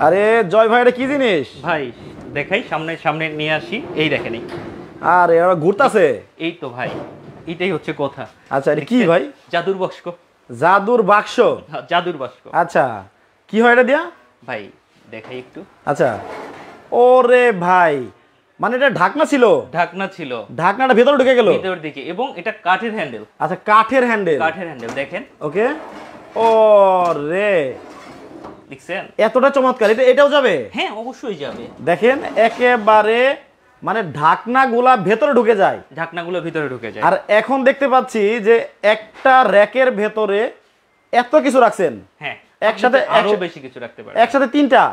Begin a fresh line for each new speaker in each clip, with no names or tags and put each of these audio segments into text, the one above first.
আরে জয় ভাই, এটা কি জিনিস
ভাই দেখাই, সামনে সামনে নিয়ে আসি, এই দেখেন।
আরে ওরা ঘুরতাছে।
এই তো ভাই, এটাই হচ্ছে কথা।
আচ্ছা, এটা কি ভাই?
জাদুর বাক্স।
জাদুর বাক্স?
জাদুর বাক্স।
আচ্ছা, কি হয় এটা দিয়া?
ভাই দেখাই একটু।
আচ্ছা, ওরে ভাই, মানে এটা ঢাকনা ছিল?
ঢাকনা ছিল,
ঢাকনাটা ভেতরে ঢুকে গেল
ভিতর দিকে, এবং এটা কাঠের হ্যান্ডেল।
আচ্ছা, কাঠের হ্যান্ডেল।
কাঠের হ্যান্ডেল দেখেন।
ওকে। ও রে,
দেখছেন
এতটা চমৎকার। এটাও যাবে?
হ্যাঁ অবশ্যই যাবে।
দেখেন একেবারে, মানে ঢাকনাগুলা ভেতরে ঢুকে যায়।
ঢাকনাগুলো ভিতরে ঢুকে যায়।
আর এখন দেখতে পাচ্ছি যে একটা র‍্যাকের ভেতরে এত কিছু রাখছেন।
হ্যাঁ,
একসাথে
আরো বেশি কিছু রাখতে পারেন।
একসাথে তিনটা।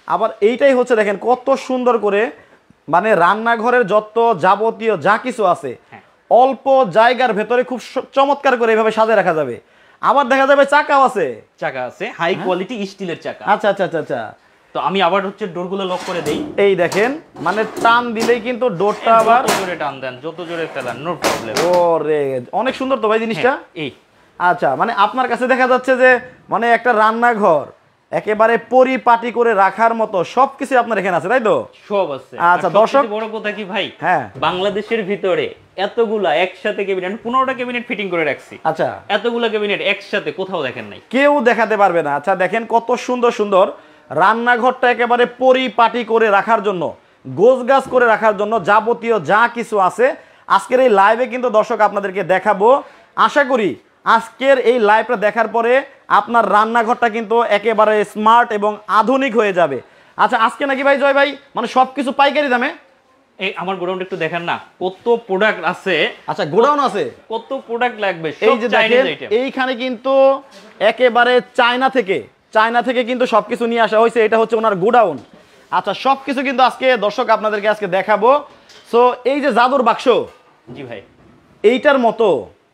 আবার এইটাই হচ্ছে, দেখেন কত সুন্দর করে, মানে রান্নাঘরের যত যাবতীয় যা কিছু আছে অল্প জায়গার ভেতরে খুব চমৎকার করে এভাবে সাজিয়ে রাখা যাবে। আবার দেখা যাবে চাকাও আছে।
চাকা আছে, হাই কোয়ালিটি স্টিলের চাকা।
আচ্ছা আচ্ছা আচ্ছা আচ্ছা।
তো আমি আবার হচ্ছে ডোরগুলো লক করে দেই।
এই দেখেন, মানে টান দিলেই কিন্তু ডোরটা আবার
যত জোরে টান দেন, যত জোরে ফেলান, নো প্রবলেম।
ওরে, অনেক সুন্দর তো ভাই জিনিসটা।
এই
আচ্ছা, মানে আপনার কাছে দেখা যাচ্ছে যে মানে একটা রান্নাঘর একেবারে পরিপাটি করে রাখার মতো সবকিছু আপনার এখানে আছে, তাই তো?
সব আছে।
আচ্ছা দর্শক,
বড় কথা কি ভাই,
হ্যাঁ,
বাংলাদেশের ভিতরে এতগুলা একসাথে ক্যাবিনেট, 15টা ক্যাবিনেট ফিটিং করে রাখছি।
আচ্ছা,
এতগুলা ক্যাবিনেট একসাথে কোথাও দেখেন নাই,
কেউ দেখাতে পারবে না। আচ্ছা দেখেন কত সুন্দর সুন্দর রান্নাঘরটা একেবারে পরিপাটি করে রাখার জন্য, গোছগাছ করে রাখার জন্য যাবতীয় যা কিছু আছে আজকের এই লাইভে কিন্তু দর্শক আপনাদেরকে দেখাবো। আশা করি আজকের এই লাইভটা দেখার পরে আপনার রান্নাঘরটা কিন্তু একেবারে স্মার্ট এবং আধুনিক হয়ে যাবে। আচ্ছা, আজকে নাকি ভাই জয় ভাই মানে সবকিছু পাইকারি দামে?
এই আমার গোডাউনটা একটু দেখেন না, কত প্রোডাক্ট আছে।
আচ্ছা, গোডাউন আছে,
কত প্রোডাক্ট লাগবে।
এই যে দেখেন, এইখানে কিন্তু একেবারে চায়না থেকে কিন্তু সবকিছু নিয়ে আসা হয়েছে। এটা হচ্ছে ওনার গোডাউন। আচ্ছা, সবকিছু কিন্তু আজকে দর্শক আপনাদেরকে আজকে দেখাবো। সো এই যে জাদুর বাক্স,
জি ভাই,
এইটার মতো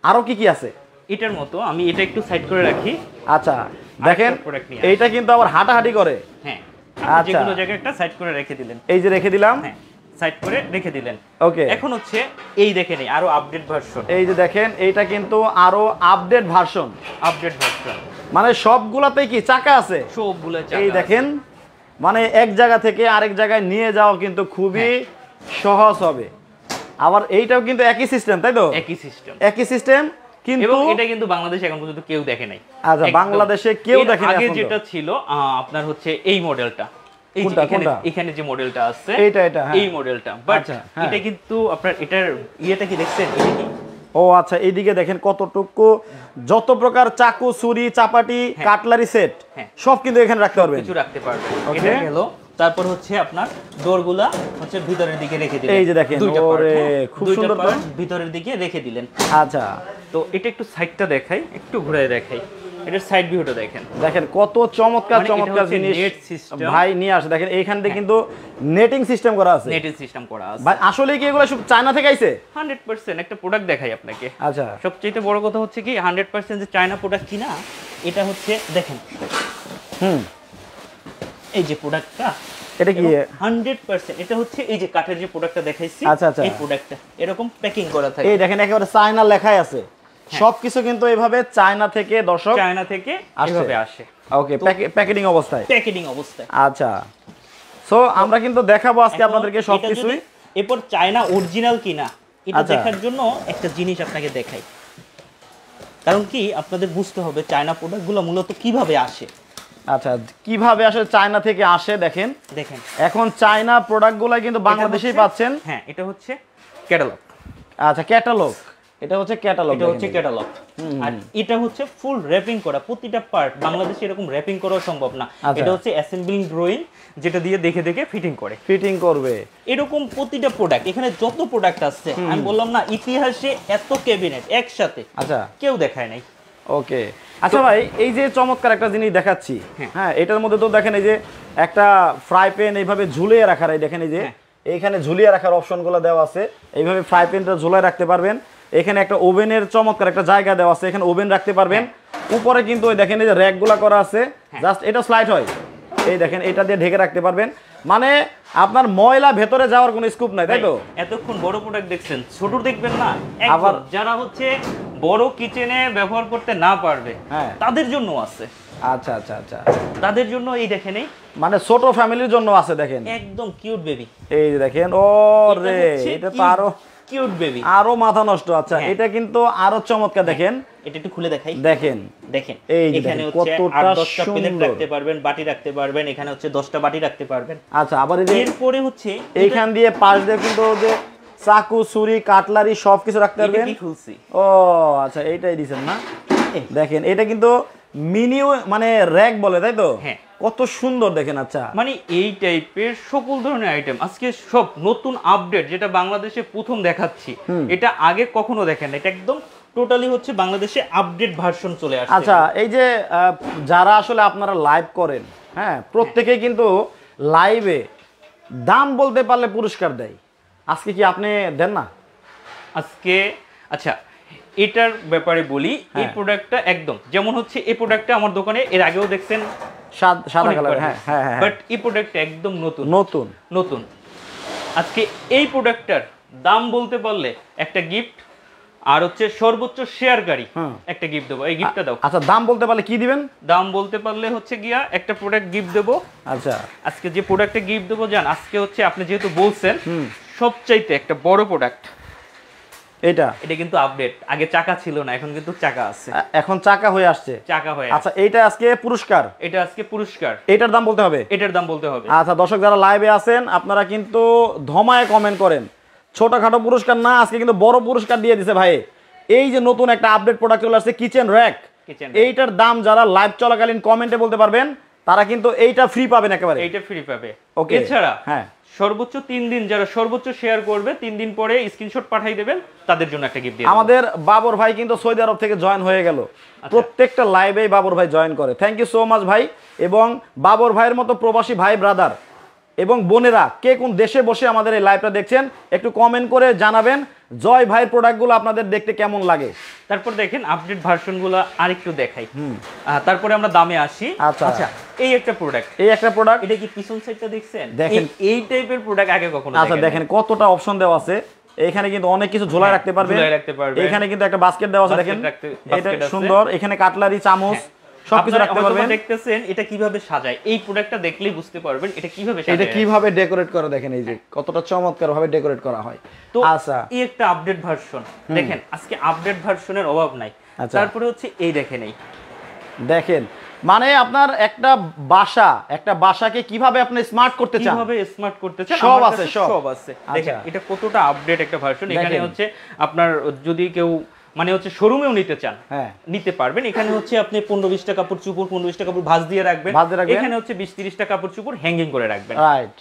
আরো কি কি আছে?
এটার মতো আমি এটা একটু সাইড করে রাখি।
আচ্ছা দেখেন, এইটা কিন্তু আবার হাঁটাহাঁটি করে।
হ্যাঁ,
আচ্ছা,
যেগুলো জায়গায় একটা সাইড করে রেখে দিলেন।
এই যে রেখে দিলাম।
হ্যাঁ, সাইড করে রেখে দিলেন।
ওকে,
এখন হচ্ছে এই দেখেন আরো আপডেট ভার্সন।
এই যে দেখেন, এইটা কিন্তু আরো আপডেট ভার্সন। মানে সবগুলাতেই কি চাকা আছে?
সবগুলো চাকা।
এই দেখেন, মানে এক জায়গা থেকে আরেক জায়গায় নিয়ে যাওয়া কিন্তু খুবই সহজ হবে। আবার এইটাও কিন্তু একই সিস্টেম, তাই তো? একই সিস্টেম, কিন্তু
এটা কিন্তু বাংলাদেশে এখন পর্যন্ত কেউ দেখে নাই।
আচ্ছা, বাংলাদেশে কেউ দেখে নাই।
আগে যেটা ছিল আপনার হচ্ছে এই মডেলটা, এখানে যে মডেলটা আছে
এটা
এই মডেলটা, বাট এটা কিন্তু আপনার এটার ইয়েটা কি দেখছেন? এটা কি?
ও আচ্ছা, এইদিকে দেখেন কতটুকু, যত প্রকার চাকু, ছুরি, চাপাটি, কাটলারি সেট সব কিন্তু এখানে রাখতে পারবেন,
কিছু রাখতে পারবেন। এটা গেল। তারপর হচ্ছে আপনার ডোরগুলা হচ্ছে ভিতরের দিকে রেখে দিলেন।
এই যে দেখেন, ওরে খুব সুন্দর তো,
ভিতরের দিকে রেখে দিলেন।
আচ্ছা,
তো এটা একটু সাইডটা দেখাই, একটু ঘুরায় দেখাই। এটার সাইড ভিউটা দেখেন,
দেখেন কত চমৎকার চমৎকার জিনিস ভাই নিয়ে আসে। দেখেন এইখান থেকে কিন্তু নেটিং সিস্টেম করা আছে। ভাই আসলে কি এগুলো সব চায়না থেকে আইছে?
100%। একটা প্রোডাক্ট দেখাই আপনাকে।
আচ্ছা,
সবচেয়ে বড় কথা হচ্ছে কি 100% যে চায়না প্রোডাক্ট কিনা, এটা হচ্ছে দেখেন। এই যে প্রোডাক্টটা,
এটা কি
100%? এটা হচ্ছে এই যে কাঠের যে প্রোডাক্টটা দেখাইছি, এই প্রোডাক্টটা এরকম প্যাকিং করা থাকে।
এই দেখেন একেবারে চায়না লেখাই আছে। সবকিছু কিন্তু এইভাবে চায়না থেকে, দর্শক
চায়না থেকে এইভাবে আসে।
ওকে, প্যাকেটিং অবস্থায়। আচ্ছা, সো আমরা কিন্তু দেখাবো আজকে আপনাদেরকে সবকিছুই।
এরপর চায়না অরিজিনাল কিনা এটা দেখার জন্য একটা জিনিস আপনাকে দেখাই। কারণ কি আপনাদের বুঝতে হবে চায়না প্রোডাক্টগুলো মূলত কিভাবে আসে।
আচ্ছা, কিভাবে আসে চায়না থেকে আসে দেখেন। এখন চায়না প্রোডাক্টগুলো কিন্তু বাংলাদেশেই পাচ্ছেন।
হ্যাঁ, এটা হচ্ছে ক্যাটালগ।
আচ্ছা, ক্যাটালগ, এটা হচ্ছে ক্যাটালগ।
আর এটা হচ্ছে ফুল র‍্যাপিং করা, প্রতিটা পার্ট বাংলাদেশে এরকম র‍্যাপিং করা সম্ভব না। এটা হচ্ছে অ্যাসেম্বলিং ড্রয়িং, যেটা দিয়ে দেখে দেখে ফিটিং করবে। এরকম প্রতিটা প্রোডাক্ট, এখানে যত প্রোডাক্ট আছে আমি বললাম না, ইতিহাসে এত ক্যাবিনেট একসাথে আচ্ছা কেউ দেখায় নাই।
ওকে, আচ্ছা ভাই, এই যে চমৎকার একটা জিনিস দেখাচ্ছি, হ্যাঁ, এটার মধ্যে তো দেখেন এই যে একটা ফ্রাই প্যান এইভাবে ঝুলিয়ে রাখার, এই দেখেন এই যে এইখানে ঝুলিয়ে রাখার অপশনগুলো দেওয়া আছে। এইভাবে ফ্রাই প্যানটা ঝুলিয়ে রাখতে পারবেন। এখানে একটা ওভেনের চমৎকার একটা জায়গা দেওয়া আছে, এখানে ওভেন রাখতে পারবেন। উপরে কিন্তু ওই দেখেন এই যে র্যাকগুলো করা আছে, জাস্ট এটা স্লাইড হয়, এই দেখেন এটা দিয়ে ঢেকে রাখতে পারবেন। মানে আপনার ময়লা ভেতরে যাওয়ার কোনো স্কোপ নাই, তাই তো?
এতক্ষণ বড় প্রোডাক্ট দেখছেন, ছোট দেখবেন না। আবার যারা হচ্ছে বড় কিচেনে ব্যবহার করতে না পারবে তাদের জন্য আছে।
আচ্ছা আচ্ছা আচ্ছা,
তাদের জন্য এই দেখেন, এই
মানে ছোট ফ্যামিলির জন্য আছে দেখেন,
একদম কিউট বেবি।
এই যে দেখেন, ও রে এটা তো আরো
কিউট বেবি,
আরো মাথা নষ্ট। আচ্ছা এটা কিন্তু আরো চমৎকার, দেখেন
এটা একটু খুলে দেখাই,
দেখেন
দেখেন
এই
এখানে হচ্ছে 8-10টা প্লেট রাখতে পারবেন, বাটি রাখতে পারবেন, এখানে হচ্ছে 10টা বাটি রাখতে পারবেন।
আচ্ছা আবার এই যে
এরপরে হচ্ছে
এইখান দিয়ে পাশ দিয়ে কিন্তু যে চাকু ছুরি কাটলারি সবকিছু রাখতে পারবেন।
কি খুলছি,
ও আচ্ছা এইটাই দিবেন না, দেখেন এটা কিন্তু মিনি মানে র‍্যাক বলে, তাই তো?
হ্যাঁ,
কত সুন্দর দেখেন। আচ্ছা
মানে এই টাইপের সকল ধরনের আইটেম আজকে সব নতুন আপডেট, যেটা বাংলাদেশে প্রথম দেখাচ্ছি, এটা আগে কখনো দেখেন না, এটা একদম টোটালি হচ্ছে বাংলাদেশে আপডেট ভার্সন চলে আসছে।
আচ্ছা এই যে যারা আসলে আপনারা লাইভ করেন, হ্যাঁ প্রত্যেকেই কিন্তু লাইভে দাম বলতে পারলে পুরস্কার দেয়, আজকে কি আপনি দেন না?
আজকে আচ্ছা এটার ব্যাপারে বলি, এই প্রোডাক্টটা একদম যেমন হচ্ছে এই প্রোডাক্টটা আমার দোকানে এর আগেও দেখছেন
সাদা কালার, হ্যাঁ হ্যাঁ হ্যাঁ,
বাট এই প্রোডাক্টটা একদম নতুন
নতুন
নতুন। আজকে এই প্রোডাক্টটার দাম বলতে পারলে একটা গিফট, আর হচ্ছে সর্বোচ্চ শেয়ারকারী একটা গিফট দেবো, এই গিফটটা দাও।
আচ্ছা দাম বলতে পারলে কি দিবেন?
দাম বলতে পারলে হচ্ছে গিয়া একটা প্রোডাক্ট গিফট দেবো।
আচ্ছা
আজকে যে প্রোডাক্টে গিফট দেবো জান, আজকে হচ্ছে আপনি যেহেতু বলছেন সবচাইতে একটা বড় প্রোডাক্ট, এটা কিন্তু আপডেট, আগে চাকা ছিল না, এখন কিন্তু চাকা আছে,
এখন চাকা হয়ে আসছে,
চাকা হয়ে।
আচ্ছা এইটা আজকে পুরস্কার,
এটা আজকে পুরস্কার,
এটার দাম বলতে হবে,
এটার দাম বলতে হবে।
আচ্ছা দর্শক যারা লাইভে আছেন আপনারা কিন্তু ধমায় কমেন্ট করেন, ছোটখাটো পুরস্কার না, আজকে কিন্তু বড় পুরস্কার দিয়ে দিছে ভাই। এই যে নতুন একটা আপডেট প্রোডাক্ট চলে আসছে কিচেন র‍্যাক, এইটার দাম যারা লাইভ চলাকালীন কমেন্টে বলতে পারবেন তারা কিন্তু এইটা ফ্রি পাবেন, একেবারে
এইটা ফ্রি পাবে।
ওকে,
এছাড়া
হ্যাঁ
সর্বোচ্চ 3 দিন যারা সর্বোচ্চ শেয়ার করবে, 3 দিন পরে স্ক্রিনশট পাঠিয়ে দেবেন, তাদের জন্য একটা গিফট দিয়ে দেব।
আমাদের বাবর ভাই কিন্তু সৌদি আরব থেকে জয়েন হয়ে গেল, প্রত্যেকটা লাইভেই বাবর ভাই জয়েন করে, থ্যাংক ইউ সো মাচ ভাই। এবং বাবর ভাইয়ের মতো প্রবাসী ভাই ব্রাদার এবং বোনেরা কে কোন দেশে বসে আমাদের এই লাইভটা দেখছেন একটু কমেন্ট করে জানাবেন জয় ভাইয়ের প্রোডাক্টগুলো আপনাদের দেখতে কেমন লাগে।
তারপর দেখেন আপডেট ভার্সনগুলো আরেকটু দেখাই, তারপরে আমরা দামে আসি। আচ্ছা এই একটা প্রোডাক্ট, এটা কি পিছন সাইডটা দেখছেন?
দেখেন
এই টাইপের প্রোডাক্ট আগে কখনো দেখেন।
আচ্ছা দেখেন কতটা অপশন দেওয়া আছে, এখানে কিন্তু অনেক কিছু ঝোলায় রাখতে পারবেন, এখানে কিন্তু একটা বাস্কেট দেওয়া আছে, দেখেন এটা সুন্দর, এখানে কাটলারি চামচ সবকিছু রাখতে পারবেন।
দেখতেছেন এটা কিভাবে সাজায়, এই প্রোডাক্টটা দেখলেই বুঝতে পারবেন এটা কিভাবে সাজায়,
এটা কিভাবে ডেকোরেট করে, দেখেন এই যে কতটা চমৎকার ভাবে ডেকোরেট করা হয়।
তো
আচ্ছা
এই একটা আপডেট ভার্সন দেখেন, আজকে আপডেট ভার্সনের অভাব নাই। তারপরে হচ্ছে এই দেখেন মানে আপনার একটা বাসাকে কিভাবে আপনি স্মার্ট করতে চান, কিভাবে স্মার্ট করতে চান,
সব আছে, সব
আছে। দেখেন এটা কতটা আপডেট একটা ভার্সন। এখানে হচ্ছে আপনার যদি কেউ মানে হচ্ছে শোরুমেও নিতে চান নিতে পারবেন। এখানে হচ্ছে আপনি 15-20টা কাপড় চোপড় 15-20টা কাপড় ভাঁজ দিয়ে রাখবেন, এখানে হচ্ছে 20-30টা কাপড় চোপড় হ্যাঙ্গিং করে রাখবেন।
রাইট,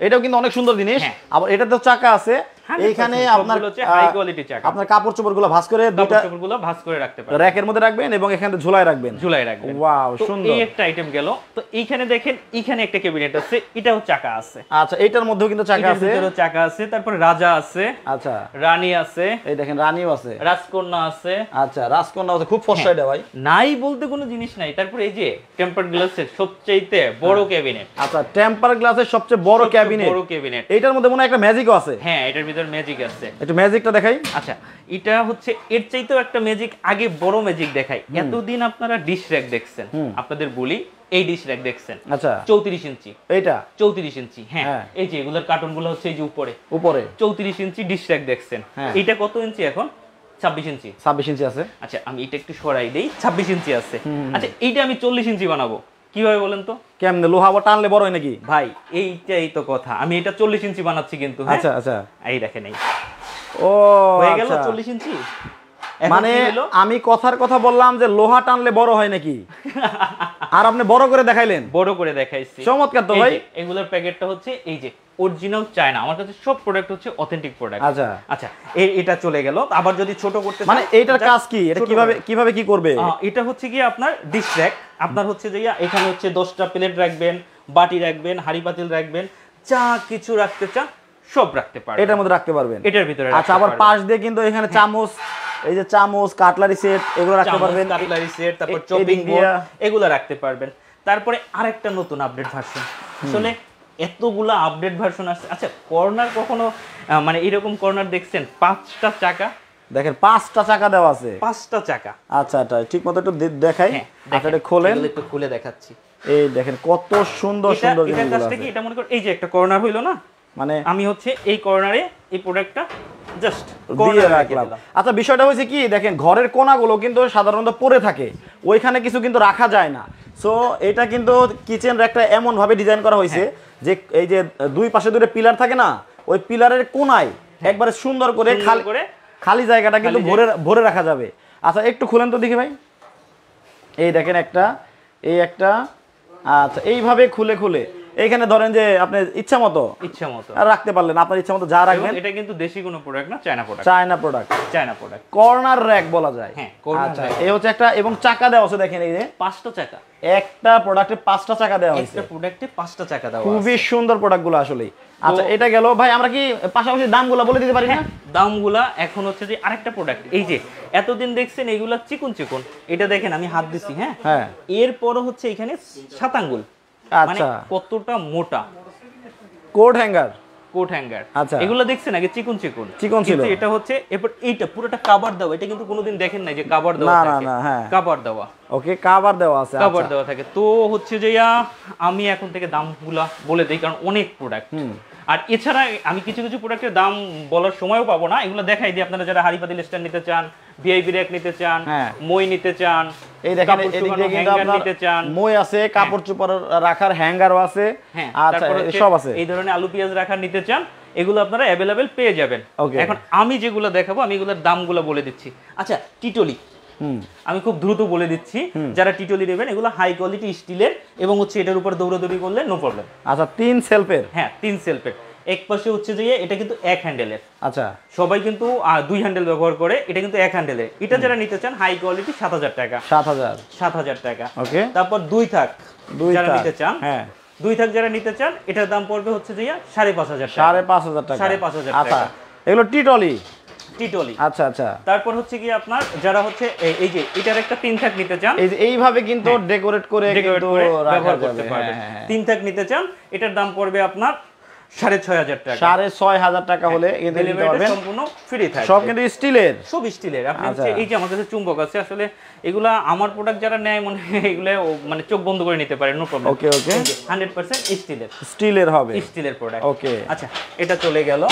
এটাও কিন্তু অনেক সুন্দর জিনিস। আবার এটা তো চাকা আছে, এইখানে আপনার
হাই কোয়ালিটি চাকা,
আপনার কাপড় চোপড়গুলো ভাঁজ করে
রাখতে পারবেন,
র‍্যাকের মধ্যে রাখবেন এবং এখানে ঝুলায় রাখবেন। ওয়াও সুন্দর,
এই একটা আইটেম গেল। তো এইখানে দেখেন এখানে একটা ক্যাবিনেট আছে, এটাও চাকা আছে।
আচ্ছা এটার মধ্যেও কিন্তু চাকা আছে,
এটারও চাকা আছে। তারপর রাজা আছে,
আচ্ছা
রানী আছে,
এই দেখেন রানীও আছে,
রাজকন্যা আছে।
আচ্ছা রাজকন্যা আছে, খুব ফর্সা এটা ভাই,
নাই বলতে কোনো জিনিস নাই। তারপর এই যে টেম্পারড গ্লাসের সবচেয়ে বড় ক্যাবিনেট।
আচ্ছা টেম্পার গ্লাসের সবচেয়ে বড় ক্যাবিনেট, এটার মধ্যে মনে হয় একটা ম্যাজিকও আছে।
হ্যাঁ এটার ভিতর ম্যাজিক আছে,
একটু ম্যাজিকটা দেখাই।
আচ্ছা এটা হচ্ছে এর চাইতেও একটা ম্যাজিক, আগে বড় ম্যাজিক দেখাই। এতদিন আপনারা ডিশ র‍্যাক দেখছেন, আপনাদের বলি এই ডিশ র‍্যাক দেখছেন,
আচ্ছা
34 ইঞ্চি,
এইটা
34 ইঞ্চি। হ্যাঁ এই যে এগুলোর কার্টুনগুলো হচ্ছে এই যে উপরে 34 ইঞ্চি ডিশ র‍্যাক দেখছেন। এটা কত ইঞ্চি এখন? 26 ইঞ্চি।
26 ইঞ্চি আছে।
আচ্ছা আমি এটা একটু সরাই দেই, 26 ইঞ্চি আছে। আচ্ছা এইটা আমি 40 ইঞ্চি বানাবো, কিভাবে বলেন তো?
কেমনে, লোহা টানলে বড় হয় নাকি?
ভাই এইটাই তো কথা, আমি এটা 40 ইঞ্চি বানাচ্ছি কিন্তু।
আচ্ছা আচ্ছা
এই দেখেন, এই
ও
হয়ে গেল 40 ইঞ্চি।
মানে আমি কথার কথা বললাম যে লোহা টানলে বড় হয় নাকি, আর আপনি বড় করে দেখাইলেন।
বড় করে দেখাইছি,
চমৎকার তো ভাই।
এগুলোর প্যাকেটটা হচ্ছে এই যে অরিজিনাল চায়না, আমার কাছে সব প্রোডাক্ট হচ্ছে অথেন্টিক প্রোডাক্ট।
আচ্ছা
আচ্ছা এটা চলে গেল। আবার যদি ছোট করতে
মানে এইটার কাজ কি, এটা কিভাবে কি করবে?
এটা হচ্ছে কি আপনার ডিশ র‍্যাক, আপনার হচ্ছে যে এখানে হচ্ছে 10টা প্লেট রাখবেন, বাটি রাখবেন, হাঁড়ি পাতিল রাখবেন, যা কিছু রাখতে চান সব রাখতে পারবেন,
এটার মধ্যে রাখতে পারবেন,
এটার ভিতরে।
আচ্ছা আবার পাশ দিয়ে কিন্তু এখানে চামচ, এই যে চামচ কাটলারি সেট এগুলো রাখতে পারবেন,
কাটলারি সেট, তারপর চপিং বোর্ড এগুলো রাখতে পারবেন। তারপরে আরেকটা নতুন আপডেট ভার্সন, আসলে এতগুলা আপডেট ভার্সন আসছে। আচ্ছা কর্নার কখনো মানে এরকম কর্নার দেখছেন 5টা চাকা
দেখেন 5টা চাকা দেওয়া আছে,
5টা চাকা।
আচ্ছা এটা ঠিকমতো একটু দেখাই, আপনারা খোলেন,
একটু খুলে দেখাচ্ছি।
এই দেখেন কত সুন্দর সুন্দর
এটা কাজটা কি, এটা মনে কর এই যে একটা কর্নার হইলো না, মানে আমি হচ্ছে এই কর্নারে এই প্রোডাক্টটা জাস্ট
দিয়ে রাখলাম। আচ্ছা বিষয়টা হচ্ছে কি দেখেন ঘরের কোণাগুলো কিন্তু সাধারণত পড়ে থাকে, ওইখানে কিছু কিন্তু রাখা যায় না। সো এটা কিন্তু কিচেন র্যাকটা এমন ভাবে ডিজাইন করা হয়েছে যে এই যে দুই পাশে দুটো পিলার থাকে না, ওই পিলারের কোণায় একবারে সুন্দর করে খালি জায়গাটা কিন্তু ভরে রাখা যাবে। আচ্ছা একটু খুলেন তো দেখি ভাই, এই দেখেন একটা, এই একটা, আচ্ছা এইভাবে খুলে খুলে এইখানে ধরেন যে আপনি ইচ্ছা মতো রাখতে পারলেন, আপনার ইচ্ছা মতো যা রাখবেন।
এটা কিন্তু দেশি কোনো প্রোডাক্ট না, চায়না প্রোডাক্ট,
কর্নার র্যাক বলা যায়।
হ্যাঁ
আচ্ছা এই হচ্ছে একটা, এবং চাকা দেওয়া আছে দেখেন এই যে
5টা চাকা,
একটা প্রোডাক্টে 5টা চাকা দেওয়া হয়েছে,
একটা প্রোডাক্টে 5টা চাকা দেওয়া আছে,
খুবই সুন্দর প্রোডাক্টগুলো আসলে। আচ্ছা এটা গেল ভাই, আমরা কি পাশাপাশি দামগুলো বলে দিতে পারি না?
দামগুলা এখন হচ্ছে যে আরেকটা প্রোডাক্ট, এই যে এতদিন দেখছেন এইগুলা চিকন চিকন, এটা দেখেন আমি হাত দিছি, হ্যাঁ এরপর হচ্ছে এখানে 7 আঙ্গুল, মানে কতটা মোটা
কোট হ্যাঙ্গার,
আচ্ছা এগুলো দেখছেন আগে চিকন ছিল, এটা হচ্ছে এরপর এইটা পুরোটা কভার দেওয়া, এটা কিন্তু কোনোদিন দেখেন নাই যে কভার দেওয়া থাকে, কভার দেওয়া,
ওকে কভার দেওয়া আছে,
কভার দেওয়া থাকে। তো হচ্ছে যে আমি এখন থেকে দামগুলা বলে দেই, কারণ অনেক প্রোডাক্ট, আর এছাড়া আমি কিছু কিছু প্রোডাক্টের দাম বলার সময়ও পাবো না, এগুলো দেখাই দিই আপনারা যারা হাড়ি পাতিল স্ট্যান্ড নিতে চান, ভিআইপি র্যাক নিতে চান, মই নিতে চান,
এই দেখেন এদিকে কিন্তু আপনার মই আছে, কাপড় চোপড় রাখার হ্যাঙ্গারও আছে, আচ্ছা সব আছে।
এই ধরনের আলু পেঁয়াজ রাখার নিতে চান, এগুলো আপনারা अवेलेबल পেয়ে যাবেন। এখন আমি যেগুলো দেখাবো আমি এগুলোর দামগুলো বলে দিচ্ছি। আচ্ছা টিটলি, আমি খুব দ্রুত বলে দিচ্ছি, যারা টিটলি নেবেন এগুলো হাই কোয়ালিটি স্টিলের, এবং হচ্ছে এটার উপর দৌড়াদৌড়ি করলে নো প্রবলেম।
আচ্ছা 3 সেলফের,
হ্যাঁ 3 সেলফের, এক পাশে হচ্ছে যে এটা কিন্তু 1 হ্যান্ডেলের,
আচ্ছা
সবাই কিন্তু 2 হ্যান্ডেল ব্যবহার করে, এটা কিন্তু 1 হ্যান্ডেলের। এটা যারা নিতে চান হাই কোয়ালিটি 7000 টাকা, 7000 টাকা। ওকে, তারপর 2 থাক যারা নিতে চান, হ্যাঁ 2 থাক যারা নিতে চান, এটার দাম পড়বে হচ্ছে যে 5500 টাকা, 5500 টাকা।
এগুলো টিটলি,
আচ্ছা আচ্ছা। তারপর হচ্ছে কি আপনার যারা হচ্ছে এই যে এটার একটা 3 থাক নিতে চান,
এই যে এইভাবে কিন্তু ডেকোরেট করে কিন্তু
ব্যবহার করতে পারবেন। 3 থাক নিতে চান, এটার দাম পড়বে আপনার 6500 টাকা,
6500 টাকা হলে কিন্তু নিতে পারবেন,
সম্পূর্ণ ফ্রি থাকবে।
সব কিন্তু স্টিলের,
সব স্টিলের। আপনি হচ্ছে এই যে আমার কাছে চুম্বক আছে, আসলে এগুলা আমার প্রোডাক্ট যারা নেয় মনে এগুলা মানে চোখ বন্ধ করে নিতে পারে, নো প্রবলেম।
ওকে
100% স্টিলের
হবে,
স্টিলের প্রোডাক্ট।
ওকে
আচ্ছা এটা চলে গেল।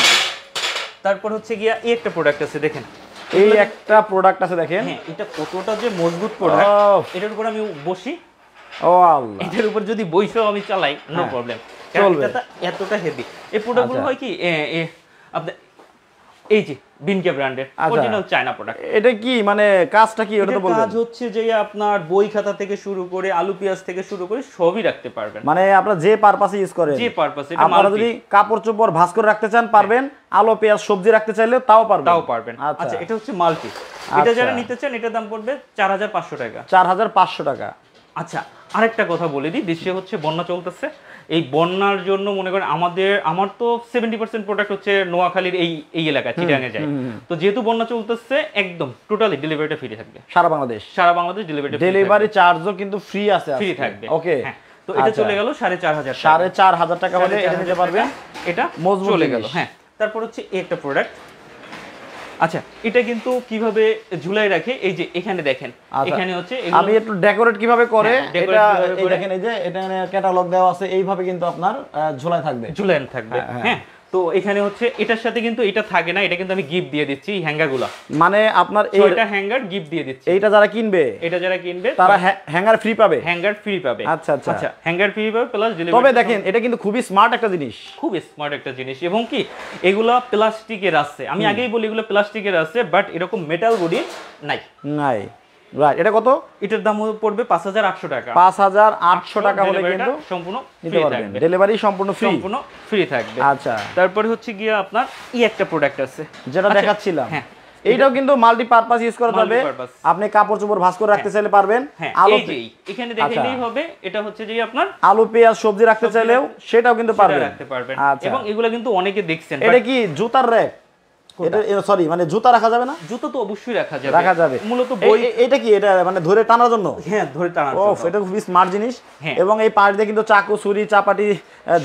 তারপর হচ্ছে গিয়া এই একটা প্রোডাক্ট আছে দেখেন,
এই একটা প্রোডাক্ট আছে দেখেন,
হ্যাঁ এটা কতটা যে মজবুত প্রোডাক্ট, এটার উপর আমি বসি,
ও আল্লাহ,
এটার উপর যদি বইসেও আমি চালাই নো প্রবলেম, কারণ এটা এতটা হেভি। এই প্রোডাক্টগুলো হয় কি আপনি এই যে বিনকে ব্র্যান্ডের অরিজিনাল চায়না প্রোডাক্ট।
এটা কি মানে কাজটা কি ওটা তো বলবেন?
কাজ হচ্ছে যে আপনার বই খাতা থেকে শুরু করে আলু পেঁয়াজ থেকে শুরু করে সবই রাখতে পারবেন,
মানে আপনারা যে পারপাসে ইউজ করেন,
যে পারপাসে।
আপনারা যদি কাপড় চোপড় ভাঁজ করে রাখতে চান পারবেন, আলু পেঁয়াজ সবজি রাখতে চাইলে তাও পারবেন।
আচ্ছা এটা হচ্ছে মাল্টি, এটা যারা নিতে চান এটার দাম পড়বে 4500 টাকা,
4500 টাকা।
আচ্ছা আরেকটা কথা বলে দিই, দেশে হচ্ছে বন্যা চলতেছে, এই বন্যার জন্য মনে করেন আমার তো 70% প্রোডাক্ট হচ্ছে নোয়াখালীর এই এলাকা চিটাগাঙে যায়, তো যেহেতু বন্যা চলতেছে একদম টোটালি ডেলিভারিটা ফ্রি থাকবে, সারা বাংলাদেশ
ডেলিভারি চার্জও কিন্তু ফ্রি থাকবে। ওকে
তো এটা চলে গেল
4500 টাকা হলে এটা নিতে পারবেন,
এটা চলে গেল। হ্যাঁ তারপর হচ্ছে এই একটা প্রোডাক্ট, আচ্ছা এটা কিন্তু কিভাবে ঝুলাই রাখে, এই যে এখানে দেখেন, এখানে হচ্ছে
আমি একটু ডেকোরেট কিভাবে করে এটা এই দেখেন, এই যে এটা ক্যাটালগ দেওয়া আছে, এইভাবে কিন্তু আপনার ঝুলাই থাকবে।
হ্যাঁ তো এখানে হচ্ছে এটার সাথে কিন্তু এটা থাকে না, এটা কিন্তু আমি গিফট দিয়ে দিচ্ছি হ্যাঙ্গারগুলো,
মানে আপনার
এইটা হ্যাঙ্গার গিফট দিয়ে দিচ্ছি।
এটা যারা কিনবে তারা হ্যাঙ্গার ফ্রি পাবে, আচ্ছা আচ্ছা
হ্যাঙ্গার ফ্রি পাবে প্লাস ডেলিভারি।
তবে দেখেন এটা কিন্তু খুবই স্মার্ট একটা জিনিস, এবং কি এগুলা প্লাস্টিকের আছে, আমি আগেই বলি এগুলো প্লাস্টিকের আছে, বাট এরকম মেটাল বডি নাই। রাইট, এটা কত? এটার দাম পড়বে 5800 টাকা, 5800 টাকা হলে কিন্তু সম্পূর্ণ নিতে পারবেন, ডেলিভারি সম্পূর্ণ ফ্রি থাকবে। আচ্ছা তারপরে হচ্ছে গিয়া আপনার এই একটা প্রোডাক্ট আছে যেটা দেখাচ্ছিলাম, হ্যাঁ এইটাও কিন্তু মাল্টি পারপাস ইউজ করা যাবে, আপনি কাপড় চোপড় ভাঁজ করে রাখতে চাইলে পারবেন, আলু এখানে দেখলেই হবে, এটা হচ্ছে যে আপনার আলু পেঁয়াজ সবজি রাখতে চাইলেও সেটাও কিন্তু পারবেন। এবং এগুলা কিন্তু অনেকে দেখছেন। এটা কি জুতার র্যাক? এটা সরি মানে জুতা রাখা যাবে না? জুতা তো অবশ্যই রাখা যাবে। মূলত এটা কি এটা মানে ধরে টানার জন্য? হ্যাঁ ধরে টানার জন্য। এটা খুবই স্মার্ট জিনিস। এবং এই পাশ দিয়ে কিন্তু চাকু ছুরি চাপাটি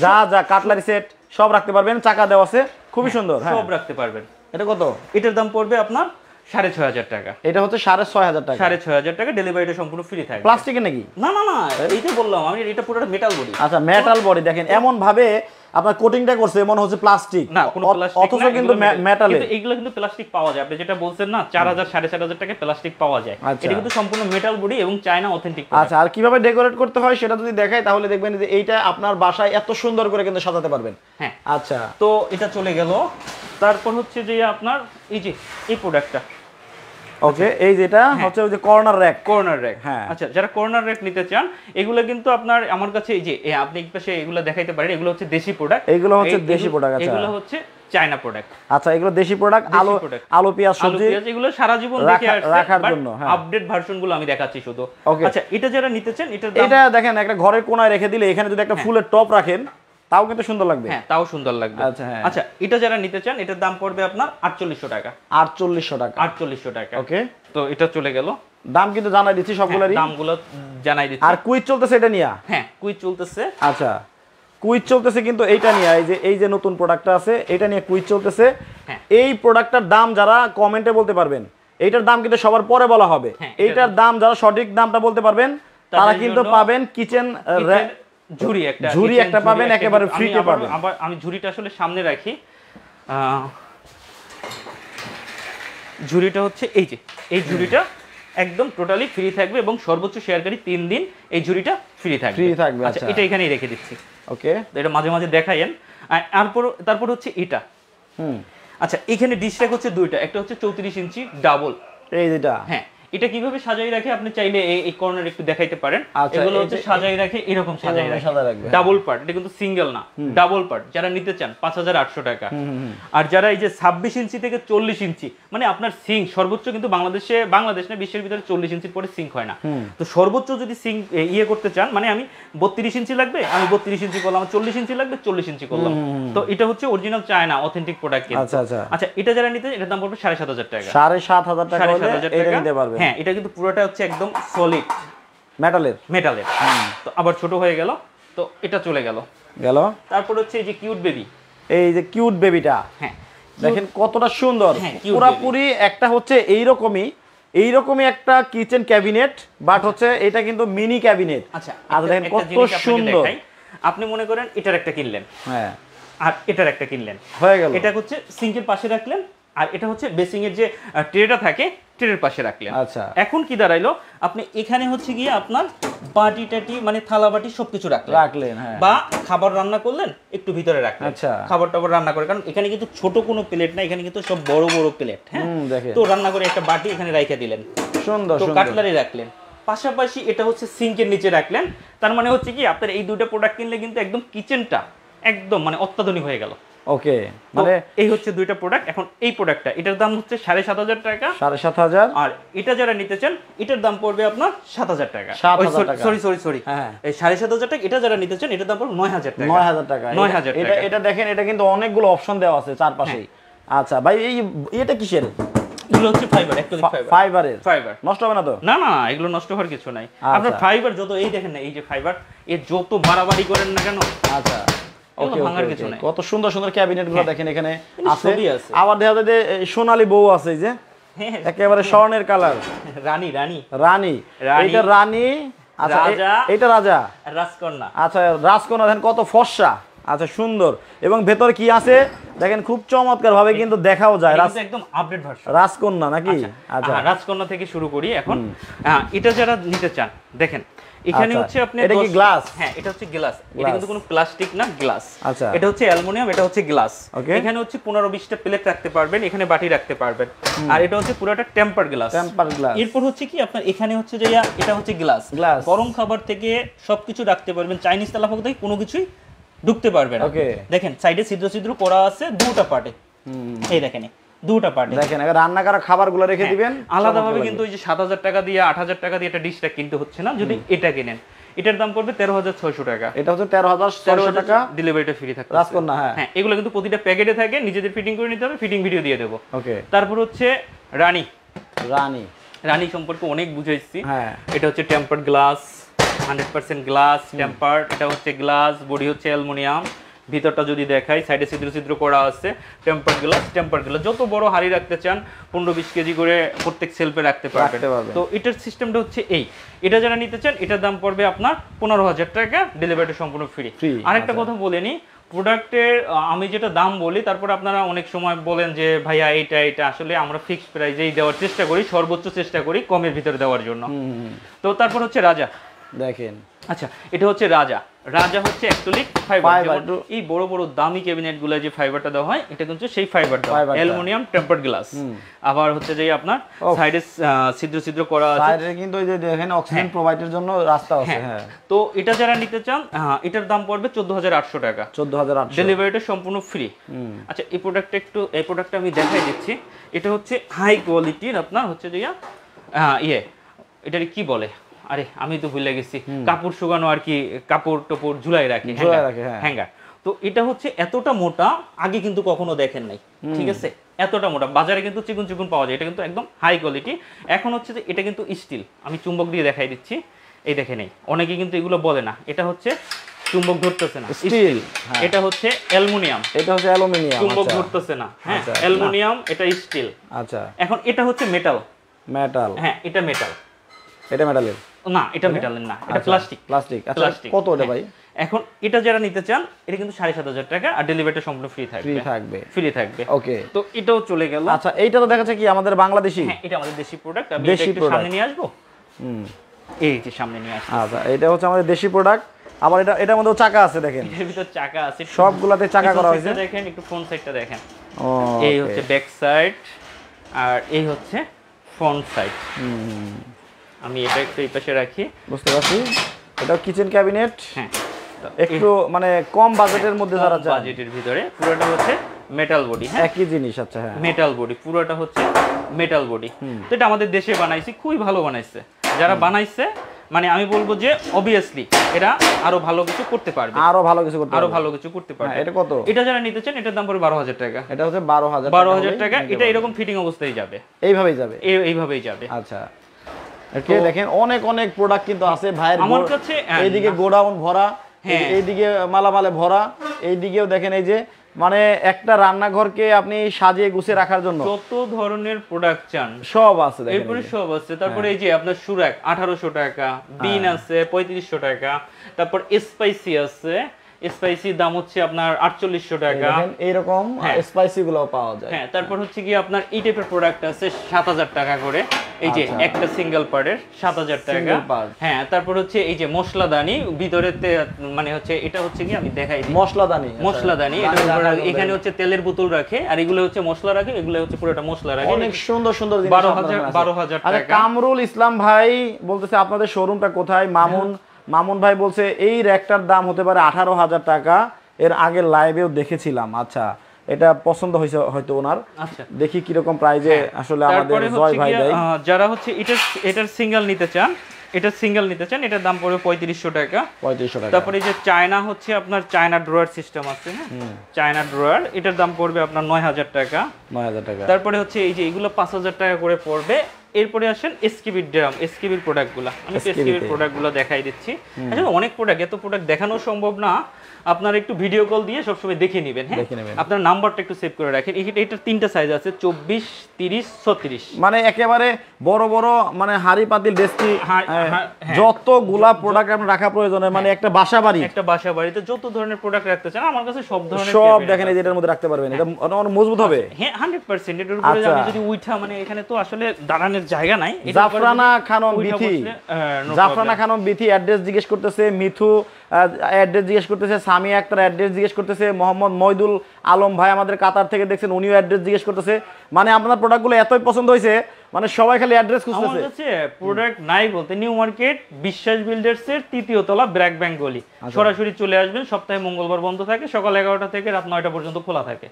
যা কাটলারি সেট সব রাখতে পারবেন, চাকা দেওয়া আছে, খুবই সুন্দর। হ্যাঁ সব রাখতে পারবেন। এটা কত? এটার দাম পড়বে আপনার
6,500 টাকা।
এটা হচ্ছে 6,500 টাকা।
6,500 টাকা, ডেলিভারিটা সম্পূর্ণ ফ্রি থাকবে।
প্লাস্টিকের নাকি?
না না না, এইটা বললাম আমি, এটা পুরোটা মেটাল বডি।
আচ্ছা, মেটাল বডি। দেখেন এমন ভাবে আপনার কোটিংটা করছে মনে হচ্ছে প্লাস্টিক,
না কোনো প্লাস্টিক,
অথচ কিন্তু মেটালের।
কিন্তু এগুলো কিন্তু প্লাস্টিক পাওয়া যায়, আপনি যেটা বলছেন না 4,000 4,500 টাকা প্লাস্টিক পাওয়া যায়, এটা কিন্তু সম্পূর্ণ মেটাল বডি এবং চায়না অথেন্টিক।
আচ্ছা, আর কিভাবে ডেকোরেট করতে হয় সেটা যদি দেখাই তাহলে দেখবেন যে এইটা আপনার বাসায় এত সুন্দর করে কিন্তু সাজাতে পারবেন।
হ্যাঁ
আচ্ছা,
তো এটা চলে গেল। তারপর হচ্ছে যে আপনার এই যে এই প্রোডাক্টটা,
ওকে, এই যেটা হচ্ছে ওই যে কর্নার র্যাক।
কর্নার র্যাক,
হ্যাঁ।
আচ্ছা, যারা কর্নার র্যাক নিতে চান এগুলো কিন্তু আপনার আমার কাছে এই যে আপনি এক পাশে এগুলো দেখাইতে পারেন, এগুলো হচ্ছে দেশি প্রোডাক্ট,
এগুলো হচ্ছে দেশি প্রোডাক্ট। আচ্ছা,
এগুলো হচ্ছে চায়না প্রোডাক্ট।
আচ্ছা, এগুলো দেশি প্রোডাক্ট, আলু পেঁয়াজ সবজি
এগুলো সারা জীবন দেখে আসছে,
রাখার জন্য। হ্যাঁ,
আপডেট ভার্সন গুলো আমি দেখাচ্ছি শুধু।
ওকে,
আচ্ছা, এটা যারা নিতে চান
এটা দেখেন একটা ঘরের কোণায় রেখে দিলে এখানে যদি একটা ফুলের টপ রাখেন তাও কিন্তু সুন্দর লাগবে।
হ্যাঁ, তাও সুন্দর লাগবে।
আচ্ছা, হ্যাঁ।
আচ্ছা, এটা যারা নিতে চান এটার দাম পড়বে আপনার 4,800 টাকা।
4,800 টাকা।
4,800 টাকা।
ওকে,
তো এটা চলে গেল।
দাম কিন্তু জানাই দিচ্ছি সবগুলোরই,
দামগুলো জানাই দিচ্ছি।
আর কুইজ চলতেছে এটা নিয়া।
হ্যাঁ, কুইজ চলতেছে।
আচ্ছা, কুইজ চলতেছে কিন্তু এইটা নিয়ে, এই যে নতুন প্রোডাক্টটা আছে এটা নিয়ে কুইজ চলতেছে। এই প্রোডাক্টটার দাম যারা কমেন্টে বলতে পারবেন, এইটার দাম কিন্তু সবার পরে বলা হবে। এইটার দাম যারা সঠিক দামটা বলতে পারবেন তারা কিন্তু পাবেন কিচেন ঝুড়ি একটা পাবেন একেবারে ফ্রিতে পাবেন।
আবার আমি ঝুড়িটা আসলে সামনে রাখি। ঝুড়িটা হচ্ছে এই যে এই ঝুড়িটা একদম টোটালি ফ্রি থাকবে এবং সর্বোচ্চ শেয়ারকারী 3 দিন এই ঝুড়িটা ফ্রি থাকবে। আচ্ছা, এটা এখানেই রেখে দিচ্ছি।
ওকে,
এটা মাঝে মাঝে দেখাইয়েন। তারপর হচ্ছে এটা। আচ্ছা, এখানে ডিশ র্যাক হচ্ছে দুইটা, একটা হচ্ছে 34 ইঞ্চি ডাবল,
এই যেটা।
হ্যাঁ, এটা কিভাবে সাজাই রাখে আপনি চাইলে এই কর্নার একটু দেখাইতে পারেন। এগুলো হচ্ছে সাজাই রাখে, এরকম সাজাই রাখে, ডাবল পার্ট, এটা কিন্তু সিঙ্গেল না, ডাবল পার্ট। যারা নিতে চান 5,800 টাকা। আর যারা এই যে 26 ইঞ্চি থেকে 40 ইঞ্চি, মানে আপনার সিঙ্ক সর্বোচ্চ কিন্তু বাংলাদেশ না বিশ্বের ভিতরে 40 ইঞ্চির পরে সিঙ্ক হয় না, তো সর্বোচ্চ যদি সিঙ্ক করতে চান, মানে আমি 32 ইঞ্চি লাগবে, আমি 32 ইঞ্চি করলাম, 40 ইঞ্চি লাগবে 40 ইঞ্চি করলাম। তো এটা হচ্ছে অরিজিনাল চায়না অথেন্টিক প্রোডাক্ট।
আচ্ছা আচ্ছা
আচ্ছা, এটা যারা নিতে এটার দাম পড়বে 7,500 টাকা।
7,500 টাকা হলে এটা নিতে পারবেন।
হ্যাঁ, এটা কিন্তু পুরোটা হচ্ছে একদম সলিড মেটালের। তো আবার ছোট হয়ে গেল, তো এটা চলে গেল। তারপর হচ্ছে এই যে কিউট বেবি,
এই যে কিউট বেবিটা, হ্যাঁ দেখেন কতটা সুন্দর, পুরোপুরি একটা হচ্ছে এইরকমই একটা কিচেন ক্যাবিনেট, বাট হচ্ছে এটা কিন্তু মিনি ক্যাবিনেট।
আচ্ছা,
দেখেন কত সুন্দর।
আপনি মনে করেন এটার একটা কিনলেন,
হ্যাঁ,
আর এটার একটা কিনলেন, হয়ে গেল। এটা হচ্ছে সিঙ্কের পাশে রাখলেন, আর এটা হচ্ছে বেসিং এর যে ট্রেটা থাকে ট্রের পাশে রাখলেন।
আচ্ছা,
এখন কি দাঁড়াইলো, আপনি এখানে হচ্ছে গিয়ে আপনার বাটি টাটি মানে থালা বাটি সবকিছু রাখলেন, হ্যাঁ, বা খাবার রান্না করলেন একটু ভিতরে রাখলেন। আচ্ছা, খাবার টাবার রান্না করে, কারণ এখানে কিন্তু ছোট কোনো প্লেট না, এখানে কিন্তু সব বড় বড় প্লেট। হ্যাঁ, তো রান্না করে একটা বাটি এখানে রাইখা দিলেন, সুন্দর, তো কাটলারি রাখলেন। পাশাপাশি এটা হচ্ছে সিঙ্কের নিচে রাখলেন। তার মানে হচ্ছে কি আপনার এই দুটো প্রোডাক্ট কিনলে কিন্তু একদম কিচেনটা একদম মানে অত্যাধুনিক হয়ে গেল।
ওকে, মানে এই
হচ্ছে দুইটা প্রোডাক্ট। এখন এই প্রোডাক্টটা, এটার দাম হচ্ছে 7,500 টাকা,
7,500।
আর এটা যারা নিতে চান এটার দাম পড়বে আপনার 7,000 টাকা। সরি, এই 7,500 টাকা। এটা যারা নিতে চান এটার দাম পড়বে 9,000 টাকা।
9,000 টাকা। এটা দেখেন, এটা কিন্তু অনেকগুলো অপশন দেওয়া আছে চারপাশেই। আচ্ছা ভাই, এটা কিসের?
এগুলো হচ্ছে ফাইবার, ফাইবার।
নষ্ট হবে না তো?
না, এগুলো নষ্ট হওয়ার কিছু নাই। আপনার ফাইবার যত, এই দেখেন না, এই যে ফাইবার, এর যত বাড়াবাড়ি করেন না কেন, আচ্ছা,
কত সুন্দর সুন্দর ক্যাবিনেট গুলো দেখেন এখানে আছে। আবার দেখা যায় যে সোনালী বউ আছে, এই যে একেবারে স্বর্ণের কালার, রানী। এইটা রানী। আচ্ছা, এটা রাজা,
রাজকন্যা।
আচ্ছা, রাজকন্যা দেখেন কত ফর্সা। আচ্ছা, সুন্দর। এবং ভেতরে কি আছে দেখেন, খুব চমৎকার ভাবে কিন্তু দেখাও যায়।
একদম আপডেট ভার্সন
রাজকন্যা নাকি?
আচ্ছা, রাজকন্যা থেকে শুরু করি এখন। এটা যারা নিতে চান দেখেন, এখানে হচ্ছে আপনি,
এটা কি গ্লাস?
হ্যাঁ, এটা হচ্ছে গ্লাস। এটা কিন্তু কোনো প্লাস্টিক না, গ্লাস। আচ্ছা, এটা হচ্ছে অ্যালুমিনিয়াম, এটা হচ্ছে গ্লাস। এখানে হচ্ছে 15-20টা প্লেট রাখতে পারবেন, এখানে বাটি রাখতে পারবেন। আর এটা হচ্ছে পুরোটা টেম্পার গ্লাস। এরপর হচ্ছে কি আপনার এখানে হচ্ছে যে এটা হচ্ছে গ্লাস, গরম খাবার থেকে সবকিছু রাখতে পারবেন, চাইনিজ তেলাপোকা থেকে কোনো কিছুই ঢুকতে পারবে না। দেখেন সাইডে ছিদ্র করা আছে দুটো পার্টে, এই দেখেন দুটো পার্টে দেখেন,
রান্না করা খাবারগুলো রেখে দিবেন
আলাদাভাবে। কিন্তু ওই যে 7,000 টাকা দিয়ে 8,000 টাকা দিয়ে একটা ডিশটা কিনতে হচ্ছে না। যদি এটা কিনেন এটার দাম পড়বে 13,600 টাকা।
এটা হচ্ছে 13,600 টাকা,
ডেলিভারিটা ফ্রি থাকবে।
রাজকন্যা,
হ্যাঁ, এগুলো কিন্তু প্রতিটা প্যাকেটে থাকে, নিজেদের ফিটিং করে নিতে হবে, ফিটিং ভিডিও দিয়ে দেবো। ওকে, তারপর হচ্ছে রানী সম্পর্কে অনেক বুঝাইছি। হ্যাঁ, এটা হচ্ছে টেম্পারড গ্লাস, 100% গ্লাস টেম্পারড। এটা হচ্ছে গ্লাস, বডি হচ্ছে অ্যালুমিনিয়াম, ভিতরটা যদি দেখাই, সাইডে ছিদ্র ছিদ্র করা আছে, টেম্পার গ্লাস। যত বড় হাড়ি রাখতে চান 15-20 কেজি করে প্রত্যেক সেলফে রাখতে পারবেন। তো এটার সিস্টেমটা হচ্ছে এটা যারা নিতে চান এটার দাম পড়বে আপনার 15,000 টাকা, ডেলিভারি সম্পূর্ণ ফ্রি। আরেকটা কথা বলে নি, প্রোডাক্টের আমি যেটা দাম বলি, তারপর আপনারা অনেক সময় বলেন যে ভাইয়া এটা আসলে আমরা ফিক্সড প্রাইসেই দেওয়ার চেষ্টা করি, সর্বোচ্চ চেষ্টা করি কমের ভিতরে দেওয়ার জন্য। তো তারপর হচ্ছে রাজা,
দেখেন
আচ্ছা এটা হচ্ছে রাজা হচ্ছে অ্যাক্রিলিক ফাইবার। এই বড় বড় দামি ক্যাবিনেট গুলো যে ফাইবারটা দেওয়া হয় এটা কিন্তু সেই ফাইবারটা, অ্যালুমিনিয়াম টেম্পারড গ্লাস। আবার হচ্ছে যে আপনার সাইডে ছিদ্র ছিদ্র করা আছে,
সাইডে কিন্তু এই যে দেখেন অক্সিজেন প্রোভাইডের জন্য রাস্তা আছে। হ্যাঁ,
তো এটা যারা নিতে চান এটার দাম পড়বে 14,800 টাকা,
14,800,
ডেলিভারিটা সম্পূর্ণ ফ্রি। আচ্ছা এই প্রোডাক্টটা আমি দেখাই দিচ্ছি। এটা হচ্ছে হাই কোয়ালিটির আপনার হচ্ছে যে এটার কি বলে, আরে আমি তো ভুলে গেছি, কাপড় শুকানো আর কি, কাপড় টোপড় ঝুলাই রাখে হ্যাঙ্গার। তো এটা হচ্ছে এতটা মোটা, আগে কিন্তু কখনো দেখেন নাই, ঠিক আছে? এতটা মোটা, বাজারে কিন্তু চিকন চিকন পাওয়া যায়, এটা কিন্তু একদম হাই কোয়ালিটি। এখন হচ্ছে যে এটা কিন্তু স্টিল, আমি চুম্বক দিয়ে দেখাই দিচ্ছি, এই দেখে নেই, অনেকে কিন্তু এগুলো বলে না, এটা হচ্ছে চুম্বক ধরতেছে না, স্টিল। এটা হচ্ছে অ্যালুমিনিয়াম, চুম্বক ধরতেছে না। হ্যাঁ, অ্যালুমিনিয়াম, এটা স্টিল।
আচ্ছা,
এখন এটা হচ্ছে মেটাল। হ্যাঁ, এটা মেটালের না, এটা মেটালের না, এটা প্লাস্টিক।
আচ্ছা, কত এটা ভাই?
এখন এটা যারা নিতে চান এটা কিন্তু 7,500 টাকা, আর ডেলিভারিটা সম্পূর্ণ ফ্রি থাকবে। ওকে, তো এটাও চলে গেল।
আচ্ছা, এইটা তো দেখাচ্ছে কি আমাদের বাংলাদেশি?
হ্যাঁ, এটা আমাদের দেশি প্রোডাক্ট। আমি এটা একটু সামনে নিয়ে আসবো। এই যে সামনে নিয়ে আসছি।
আচ্ছা, এটা হচ্ছে আমাদের দেশি প্রোডাক্ট। আবার এটার মধ্যে চাকা আছে, দেখেন
এর ভিতর চাকা আছে,
সবগুলাতে চাকা করা হয়েছে।
দেখেন একটু ফ্রন্ট সাইডটা দেখেন, এই হচ্ছে ব্যাক সাইড আর এই হচ্ছে ফ্রন্ট সাইড। আমি এটা একটু এই পাশে রাখি,
বুঝতে পারছি। এটা কিচেন ক্যাবিনেট।
হ্যাঁ,
একটু মানে কম বাজেটের মধ্যে যারা চায়,
বাজেটের ভিতরে পুরোটা হচ্ছে মেটাল বডি। হ্যাঁ,
একই জিনিস। আচ্ছা, হ্যাঁ,
মেটাল বডি, পুরোটা হচ্ছে মেটাল বডি। তো এটা আমাদের দেশে বানাইছি, খুবই ভালো বানাইছে যারা বানাইছে। মানে আমি বলবো যে অবভিয়াসলি এরা আরো ভালো কিছু করতে পারবে,
আরো ভালো কিছু করতে পারবে। এটা কত? এটা
যারা নিতে চান এটার দাম পড়বে 12,000 টাকা।
এটা হচ্ছে 12,000
টাকা। এটা এরকম ফিটিং অবস্থায় যাবে, এইভাবেই যাবে।
আচ্ছা, দেখেন অনেক প্রোডাক্ট কিন্তু আছে ভাইয়ের
আমার কাছে।
এইদিকে গোডাউন ভরা, এইদিকে মালামালে ভরা, এইদিকেও দেখেন এই যে মানে একটা রান্নাঘরকে আপনি সাজিয়ে গুছিয়ে রাখার জন্য
যত ধরনের প্রোডাক্ট চান সব আছে, এরপরে সব আছে। তারপরে এই যে আপনার সুরাক 1800 টাকা, বিন আছে 3500 টাকা, তারপর স্পাইসি আছে, স্পাইসি দাম হচ্ছে আপনার 4800 টাকা।
এইরকম স্পাইসি গুলো পাওয়া যায়।
হ্যাঁ, তারপর হচ্ছে কি আপনার এই টাইপের প্রোডাক্ট আছে 7,000 টাকা করে, এই যে একটা সিঙ্গেল পার্টের 7,000 টাকা। হ্যাঁ, তারপর হচ্ছে এই যে মশলাদানি ভিতরেতে, মানে হচ্ছে এটা হচ্ছে কি আমি দেখাই দিই, মশলাদানি। এখানে হচ্ছে তেলের বোতল রাখে, আর এগুলো হচ্ছে মশলা রাখে, এগুলো হচ্ছে পুরোটা মশলা রাখে।
অনেক সুন্দর জিনিস।
12,000 টাকা।
কামরুল ইসলাম ভাই বলতেছে আপনাদের শোরুমটা কোথায়? মামুন ভাই বলছে এই র্যাকটার দাম হতে পারে 18,000 টাকা, এর আগে লাইভেও দেখেছিলাম। আচ্ছা, এটা পছন্দ হয়েছে হয়তো ওনার।
আচ্ছা,
দেখি কিরকম প্রাইজে আসলে আমাদের জয় ভাই দেয়।
যারা হচ্ছে এটার সিঙ্গেল নিতে চান, এটার দাম পড়বে 3500 টাকা। তারপরে এই যে চায়না হচ্ছে আপনার চায়না ড্রয়ার সিস্টেম আছে, হ্যাঁ, চায়না ড্রয়ার, এটার দাম পড়বে আপনার 9,000 টাকা। তারপরে হচ্ছে এই যে এগুলো 5,000 টাকা করে পড়বে। এরপরে আসেন এসকিবির ড্রাম, এসকিবির প্রোডাক্টগুলো, আমি এসকিবির প্রোডাক্টগুলো দেখাই দিচ্ছি। আসলে অনেক প্রোডাক্ট, এত প্রোডাক্ট দেখানো সম্ভব না, আপনারা একটু ভিডিও কল দিয়ে সবসময় দেখে নেবেন। হ্যাঁ, আপনার নাম্বারটা একটু সেভ করে রাখেন। এটার 3টা সাইজ আছে, 24, 30, 36।
মানে একেবারে বড় মানে হাড়ি পাতিল ডেস্কি, যতগুলা প্রোডাক্ট আপনার রাখা প্রয়োজন, মানে একটা বাসা বাড়িতে
যত ধরনের প্রোডাক্ট রাখতে চান আমার কাছে সব ধরনের
সব দেখেন, এই যেটার মধ্যে রাখতে পারবেন। এটা অনেক মজবুত হবে।
হ্যাঁ, 100%। এটার উপরে আমি যদি উঠা, মানে এখানে তো আসলে দাঁড়ানোর জায়গা নাই।
জাফরানা খানম বিথি অ্যাড্রেস জিজ্ঞেস করতেছে, মিথু অ্যাড্রেস জিজ্ঞেস করতেছে, সামি আক্তার অ্যাড্রেস জিজ্ঞেস করতেছে, মোহাম্মদ মইদুল আলম ভাই আমাদের কাতার থেকে দেখছেন, উনিও অ্যাড্রেস জিজ্ঞেস করতেছে। মানে আপনার প্রোডাক্টগুলো এতই পছন্দ হয়েছে, মানে সবাই খালি অ্যাড্রেস খুঁজতেছে।
আমার কাছে প্রোডাক্ট নাই বলতে, নিউ মার্কেট বিশ্বাস বিল্ডার্স এর 3য় তলা, ব্র্যাক ব্যাংক গলি। সরাসরি চলে আসবেন, সপ্তাহে মঙ্গলবার বন্ধ থাকে, সকাল 11টা থেকে রাত 9টা পর্যন্ত খোলা থাকে।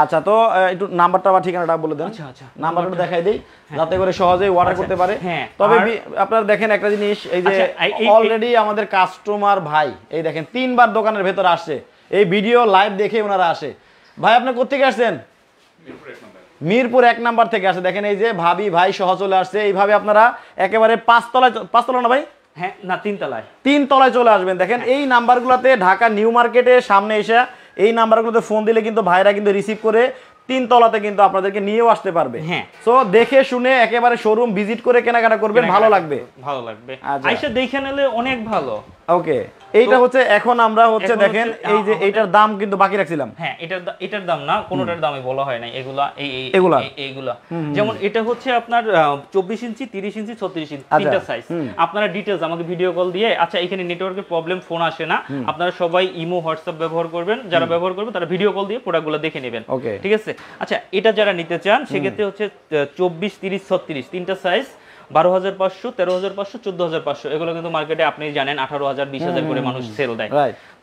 আচ্ছা, তো একটু নাম্বারটা বা ঠিকানাটা বলে দেন।
আচ্ছা,
নাম্বারটা দেখাই দেই যাতে করে সহজেই অর্ডার করতে পারে। তবে আপনারা দেখেন একটা জিনিস, এই যে অলরেডি আমাদের কাস্টমার ভাই এই দেখেন 3বার দোকানের ভেতর আসছে, এই ভিডিও লাইভ দেখে ওনারা আসে। ভাই আপনি কোথেকে আসছেন? মিরপুর 1 নাম্বার থেকে আসে। দেখেন এই যে ভাবি ভাই সহ চলে আসছে। এইভাবে আপনারা একেবারে 5 তলা না ভাই?
হ্যাঁ, না 3 তলায়,
3 তলায় চলে আসবেন। দেখেন এই নাম্বারগুলোতে ঢাকা নিউ মার্কেটের সামনে এসে এই নাম্বারগুলোতে ফোন দিলে কিন্তু ভাইরা কিন্তু রিসিভ করে 3 তলাতে কিন্তু আপনাদেরকে নিয়েও আসতে পারবে।
হ্যাঁ,
সো দেখে শুনে একেবারে শোরুম ভিজিট করে কেনাকাটা করবেন, ভালো লাগবে।
আইসা দেখে নিলে অনেক ভালো।
ওকে, এইটা হচ্ছে এখন আমরা হচ্ছে দেখেন এই যে এইটার দাম কিন্তু বাকি রাখছিলাম।
হ্যাঁ, এটার দাম না, কোনোটার দামই বলা হয় না। এইগুলা যেমন এটা হচ্ছে আপনার 24 ইঞ্চি, 30 ইঞ্চি, 36 ইঞ্চি তিনটা সাইজ। আপনারা ডিটেইলস আমাকে ভিডিও কল দিয়ে, আচ্ছা এখানে নেটওয়ার্কের প্রবলেম, ফোন আসে না, আপনারা সবাই ইমো হোয়াটসঅ্যাপ ব্যবহার করবেন, যারা ব্যবহার করবেন তারা ভিডিও কল দিয়ে প্রোডাক্টগুলো দেখে নেবেন, ঠিক আছে? আচ্ছা, এটা যারা নিতে চান সেক্ষেত্রে হচ্ছে 24, 30, 36 তিনটা সাইজ, 12,500, 13,500, 14,500, এগুলো কিন্তু মার্কেটে আপনি জানেন 18,000, 20,000 করে মানুষ সেল দেয়।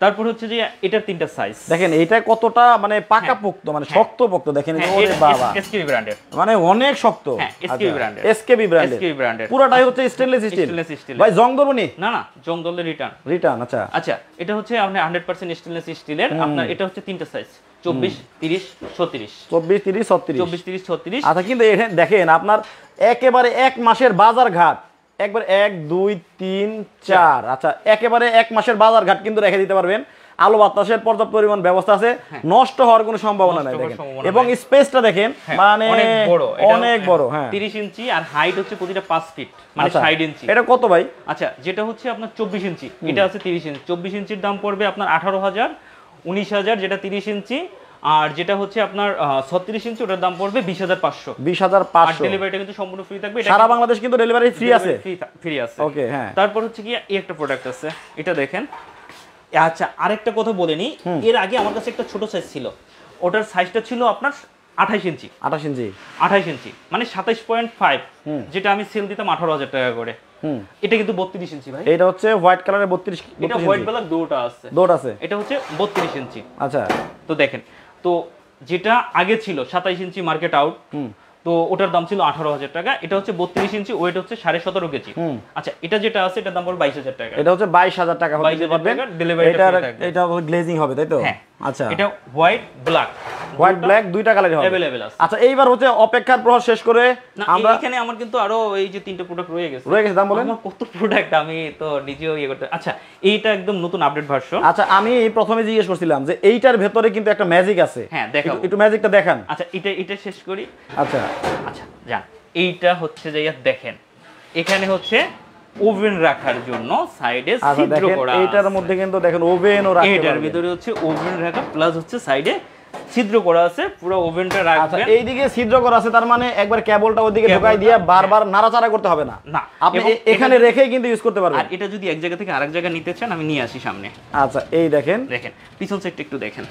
তারপর হচ্ছে যে এটার তিনটা সাইজ,
দেখেন এটা কতটা মানে পাকাপোক্ত, মানে শক্তপোক্ত, দেখেন ওরে বাবা,
এসকেবি ব্র্যান্ডের,
মানে অনেক শক্ত।
হ্যাঁ, এসকেবি ব্র্যান্ডের,
এসকেবি ব্র্যান্ডের পুরোটাই হচ্ছে স্টেনলেস স্টিল। ভাই জং ধরবো নি?
না না, জং ধরলে রিটার্ন।
আচ্ছা
আচ্ছা, এটা হচ্ছে আপনি 100% স্টেনলেস স্টিলের। আপনার এটা হচ্ছে তিনটা সাইজ, 24, 30, 36।
24, 30, 36।
24, 30, 36।
আচ্ছা, কিন্তু দেখেন আপনার একেবারে এক মাসের বাজার ঘাট, একবার 1, 2, 3, 4, আচ্ছা একেবারে এক মাসের বাজার ঘাট কিন্তু রেখে দিতে পারবেন। আলো বাতাসের পর্যাপ্ত পরিমাণ ব্যবস্থা আছে, নষ্ট হওয়ার কোনো সম্ভাবনা নাই। দেখেন এবং স্পেসটা দেখেন, মানে অনেক বড়। হ্যাঁ,
30 ইঞ্চি আর হাইট হচ্ছে প্রতিটা 5 ফিট, মানে 60 ইঞ্চি।
এটা কত ভাই?
আচ্ছা, যেটা হচ্ছে আপনার 24 ইঞ্চি, এটা আছে 30 ইঞ্চি। 24 ইঞ্চির দাম পড়বে আপনার 18,000, 19,000 যেটা 30 ইঞ্চি, আর যেটা হচ্ছে আপনার 36 ইঞ্চি ওটার দাম পড়বে 20,500।
20,500।
ডেলিভারিটা কিন্তু সম্পূর্ণ ফ্রি থাকবে,
সারা বাংলাদেশ কিন্তু ডেলিভারি ফ্রি আছে।
ওকে, হ্যাঁ। তারপর হচ্ছে কি এই একটা প্রোডাক্ট আছে, এটা দেখেন। আচ্ছা, আরেকটা কথা বলে নি, এর আগে আমার কাছে একটা ছোট সাইজ ছিল, ওটার সাইজটা ছিল আপনার 28 ইঞ্চি। 28 ইঞ্চি মানে 27.5, যেটা আমি সেল দিতাম 18,000 টাকা করে। এটা কিন্তু 32 ইঞ্চি ভাই।
এটা হচ্ছে হোয়াইট কালারের 32 ইঞ্চি।
এটা হোয়াইট ব্ল্যাক দুটো আছে। এটা হচ্ছে 32 ইঞ্চি।
আচ্ছা,
তো দেখেন, তো যেটা আগে ছিল 27 ইঞ্চি মার্কেট আউট, তো ওটার দাম ছিল 18,000 টাকা। এটা হচ্ছে 32 ইঞ্চি, ওয়েট হচ্ছে 17.5 কেজি। আচ্ছা, এটা যেটা আছে এটার দাম পড়বে 22,000 টাকা।
এটা হচ্ছে 22,000 টাকা হতে পারবেন। এটা গ্লেজিং হবে, তাই তো?
হ্যাঁ।
আচ্ছা,
এটা হোয়াইট ব্ল্যাক দুইটা কালারই হবে, अवेलेबल আছে।
আচ্ছা, এইবার হচ্ছে অপেক্ষার প্রহর শেষ করে
আমরা এখানে আমার কিন্তু আরো এই যে তিনটা প্রোডাক্ট রয়ে গেছে। দাম বলেন, আমার কত প্রোডাক্ট আমি তো নিজেও করতে। আচ্ছা, এইটা একদম নতুন আপডেট ভার্সন।
আচ্ছা, আমি প্রথমে জিজ্ঞেস করছিলাম যে এইটার ভেতরে কিন্তু একটা ম্যাজিক আছে।
হ্যাঁ, দেখাও, একটু
ম্যাজিকটা দেখান।
আচ্ছা, এটা শেষ করি।
আচ্ছা,
যান, এইটা হচ্ছে যে দেখেন, এখানে হচ্ছে ওভেন রাখার জন্য সাইডে ছিদ্র করা আছে।
এইটার মধ্যে কিন্তু দেখেন ওভেনও রাখতে পারবেন।
এটার ভিতরে হচ্ছে ওভেন রাখা, প্লাস হচ্ছে সাইডে ছিদ্র করা আছে, পুরো ওভেনটা রাখবেন।
আচ্ছা, এইদিকে ছিদ্র করা আছে, তার মানে একবার কেবলটা ওইদিকে ঢোকাই দিয়ে বারবার নাড়াচাড়া করতে হবে না, আপনি এখানে রেখেই কিন্তু ইউজ করতে পারবেন।
আর এটা যদি এক জায়গা থেকে আরেক জায়গা নিতে চান, আমি নিয়ে আসি সামনে।
আচ্ছা, এই দেখেন
পিছন সাইডটা একটু দেখেন।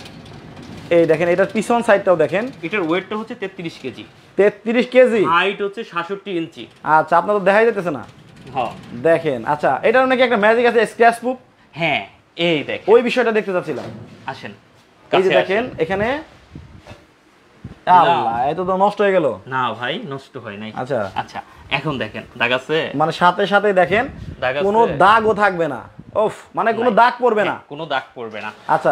এই দেখেন, এটার পিছন সাইডটাও দেখেন।
এটার ওয়েটটা হচ্ছে 33 কেজি।
33 কেজি,
হাইট হচ্ছে 67 ইঞ্চি।
আচ্ছা, আপনার তো দেখাই যাচ্ছে না।
হ্যাঁ,
দেখেন। আচ্ছা, এটার নাকি একটা ম্যাজিক আছে, স্ক্র্যাচ প্রুফ।
হ্যাঁ, এই দেখেন,
ওই বিষয়টা দেখতে চাচ্ছিলাম।
আসেন,
এই যে দেখেন এখানে, আল্লাহ, এটা তো নষ্ট হয়ে গেল।
না ভাই, নষ্ট হয় নাই।
আচ্ছা
আচ্ছা, এখন দেখেন দাগ আছে,
মানে সাথে সাথে দেখেন কোনো দাগও থাকবে না। ওফ, মানে কোনো দাগ পড়বে না,
কোনো দাগ পড়বে না।
আচ্ছা,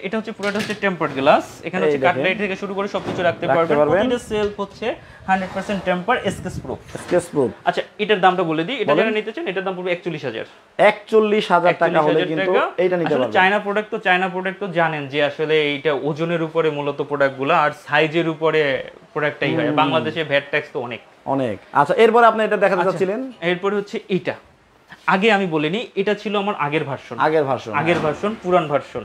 এটা হচ্ছে পুরোটা হচ্ছে টেম্পারড গ্লাস। এখানে হচ্ছে কাটলাইট থেকে শুরু করে সবকিছু রাখতে পারবেন। প্রতিটা সেলফ হচ্ছে 100% টেম্পার, স্কেচ প্রুফ। আচ্ছা, এটার দামটা বলে দিই। এটা যারা নিতে চান এটার দাম পড়বে 41,000।
41,000 টাকা হলে কিন্তু এইটা নিতে পারবেন।
চায়না প্রোডাক্ট তো জানেন যে আসলে এইটা ওজনের উপরে মূলত প্রোডাক্টগুলো, আর সাইজের উপরে প্রোডাক্টটাই হয়। বাংলাদেশে ভ্যাট ট্যাক্স তো অনেক।
আচ্ছা, এরপর আপনি এটা দেখাতে চাচ্ছিলেন।
এরপর হচ্ছে এইটা, আগে আমি বলিনি, এটা ছিল আমার আগের ভার্সন, পুরান ভার্সন।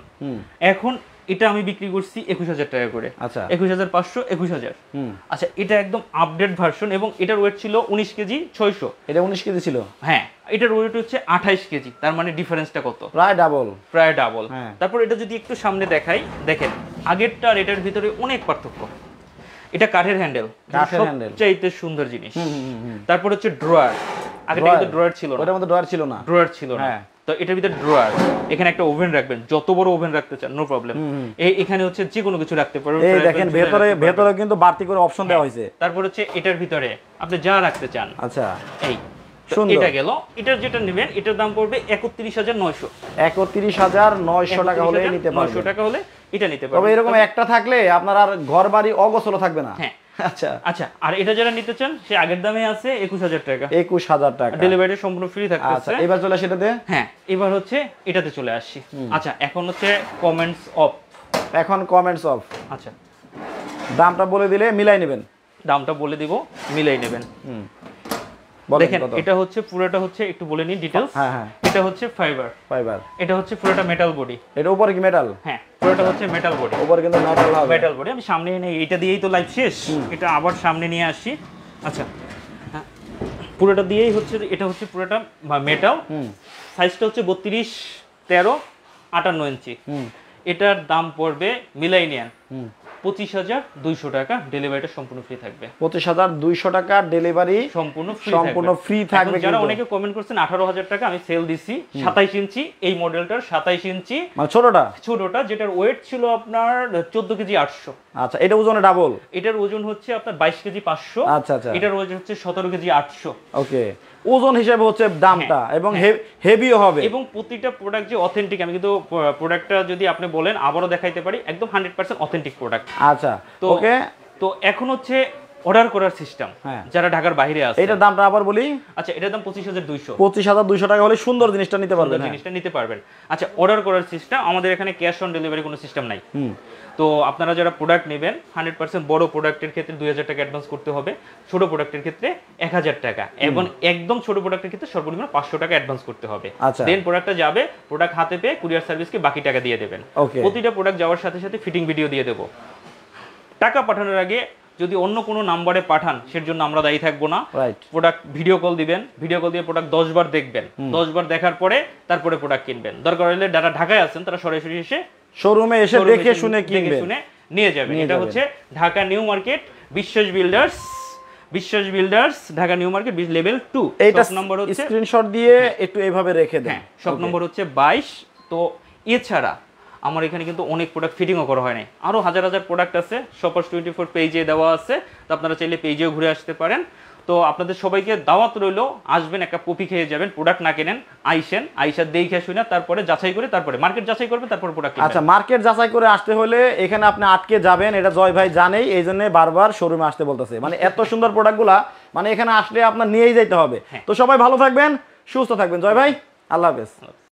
এখন এটা আমি বিক্রি করছি 21,000 টাকা করে।
আচ্ছা,
21,500, 21,000। আচ্ছা, এটা একদম আপডেট ভার্সন এবং এটার ওয়েট ছিল 19 কেজি 600।
এটা 19 কেজি ছিল।
হ্যাঁ, এটার ওয়েট হচ্ছে 28 কেজি। তার মানে ডিফারেন্সটা কত?
প্রায় ডাবল।
তারপর এটা যদি একটু সামনে দেখাই, দেখেন আগেরটা আর এটার ভিতরে অনেক পার্থক্য। এটা কাঠের হ্যান্ডেল, সবচাইতে সুন্দর জিনিস। তারপর হচ্ছে ড্রয়ার, আগেটা কিন্তু ড্রয়ার ছিল না,
ওটার মধ্যে ড্রয়ার ছিল না।
তো এটার ভিতরে ড্রয়ার, এখানে একটা ওভেন রাখবেন, যত বড় ওভেন রাখতে চান নো প্রবলেম। এখানে হচ্ছে যে কোনো কিছু রাখতে পারবেন।
এই দেখেন, ভেতরে কিন্তু বাড়তি করে অপশন দেওয়া হয়েছে।
তারপর হচ্ছে এটার ভিতরে আপনি যা রাখতে চান।
আচ্ছা,
এই এটা গেল। এটার যেটা নেবেন এটার দাম পড়বে 31,900।
31,900 টাকা হলে নিতে পারবেন।
900 টাকা হলে এটা নিতে পারবেন।
তবে এরকম একটা থাকলে আপনার আর ঘর বাড়ি অগোছল থাকবে না।
হ্যাঁ, আচ্ছা, আর এটা যারা নিতে চান সে আগের দামে আছে 21,000 টাকা।
21,000 টাকা,
ডেলিভারি সম্পূর্ণ ফ্রি থাকছে।
আচ্ছা, এবার চলে সেটাতে।
হ্যাঁ, এবার হচ্ছে এটাতে চলে আসছি। আচ্ছা, এখন হচ্ছে কমেন্টস অফ।
এখন কমেন্টস অফ।
আচ্ছা,
দামটা বলে দিলে মিলাই নেবেন।
দামটা বলে দিব, মিলাই নেবেন। দেখেন এটা হচ্ছে পুরোটা হচ্ছে একটু বলে নিই ডিটেইলস।
হ্যাঁ হ্যাঁ,
এটা হচ্ছে ফাইবার, এটা হচ্ছে পুরোটা মেটাল বডি।
এটা উপরে কি মেটাল?
হ্যাঁ, পুরোটা হচ্ছে মেটাল বডি,
উপরে কিন্তু মেটাল হবে।
Metal body. আমি সামনে এনে এটা দিয়েই তো লাইভ শেষ, এটা আবার সামনে নিয়ে আসি। আচ্ছা, পুরোটা দিয়েই হচ্ছে, এটা হচ্ছে পুরোটা মেটাল। সাইজটা হচ্ছে 32, 13, 58 ইঞ্চি। এটার দাম পড়বে মিলাইনিয়ান 25,200 টাকা। ডেলিভারিটা সম্পূর্ণ ফ্রি থাকবে।
25,200 টাকা ডেলিভারি সম্পূর্ণ ফ্রি থাকবে।
যারা অনেকে কমেন্ট করছেন 18,000 টাকা, আমি সেল দিছি 27 ইঞ্চি। এই মডেলটার 27 ইঞ্চি,
মানে ছোটটা যেটার ওয়েট ছিল আপনার 14 কেজি 800। আচ্ছা, এটা ওজনে ডাবল।
এটার ওজন হচ্ছে আপনার 22 কেজি 500।
আচ্ছা আচ্ছা,
এটার ওজন হচ্ছে 17 কেজি 800।
ওকে, ওজন হিসেবে হচ্ছে দামটা এবং হেভিও হবে।
এবং প্রতিটা প্রোডাক্ট যে অথেন্টিক, আমি কিন্তু প্রোডাক্টটা যদি আপনি বলেন আবারও দেখাইতে পারি, একদম 100% অথেন্টিক প্রোডাক্ট।
আচ্ছা, ওকে।
তো এখন হচ্ছে অর্ডার করার সিস্টেম, যারা ঢাকার বাইরে আছে।
এটার দামটা আবার বলি।
আচ্ছা, এটার দাম 25,200।
25,200 টাকা হলে সুন্দর জিনিসটা নিতে পারবেন।
জিনিসটা নিতে পারবেন। আচ্ছা, অর্ডার করার সিস্টেম আমাদের এখানে ক্যাশ অন ডেলিভারি কোনো সিস্টেম নাই। তো আপনারা যারা প্রোডাক্ট নেবেন 100% বড় প্রোডাক্টের ক্ষেত্রে 2,000 টাকা অ্যাডভান্স করতে হবে, ছোট প্রোডাক্টের ক্ষেত্রে 1,000 টাকা, এবং একদম ছোট প্রোডাক্টের ক্ষেত্রে সর্বনিম্ন 500 টাকা অ্যাডভান্স করতে হবে। দেন প্রোডাক্টটা যাবে, প্রোডাক্ট হাতে পেয়ে কুরিয়ার সার্ভিসকে বাকি টাকা দিয়ে দেবেন। প্রতিটা প্রোডাক্ট যাওয়ার সাথে সাথে ফিটিং ভিডিও দিয়ে দেবো। টাকা পাঠানোর আগে যদি অন্য কোনো নাম্বারে পাঠান, সের জন্য আমরা দায়ী থাকবো না। প্রোডাক্ট ভিডিও কল দিবেন, ভিডিও কল দিয়ে প্রোডাক্ট 10 বার দেখবেন, 10 বার দেখার পরে তারপরে প্রোডাক্ট কিনবেন। দরকার হলে যারা ঢাকায় আছেন তারা সরাসরি এসে শোরুমে এসে দেখে শুনে নিয়ে যাবেন। এটা হচ্ছে ঢাকা নিউ মার্কেট, বিশ্বাস builders, Dhaka new market level 2।
এইটা নম্বর হচ্ছে, স্ক্রিনশট দিয়ে একটু এইভাবে রেখে দেন।
শপ নম্বর হচ্ছে 22। তো এছাড়া আমার এখানে কিন্তু অনেক প্রোডাক্ট ফিটিংও করা হয় নাই, আরো হাজার হাজার প্রোডাক্ট আছে। শপার্স 24 পেজে দেওয়া আছে, তো আপনারা চাইলে পেজেও ঘুরে আসতে পারেন। তো আপনাদের সবাইকে দাওয়াত রইলো, আসবেন, একটা কপি খেয়ে যাবেন। প্রোডাক্ট না কেনেন, আইসা দেখে শুনে তারপরে যাচাই করে, তারপরে মার্কেট যাচাই করবেন, তারপরে প্রোডাক্ট।
আচ্ছা, মার্কেট যাচাই করে আসতে হলে এখানে আপনি আটকে যাবেন, এটা জয় ভাই জানেই, এই জন্য বারবার শোরুমে আসতে বলতেছে। মানে এত সুন্দর প্রোডাক্টগুলা মানে এখানে আসলে আপনার নিয়েই যাইতে হবে। তো সবাই ভালো থাকবেন, সুস্থ থাকবেন। জয় ভাই, আল্লাহ হাফেজ।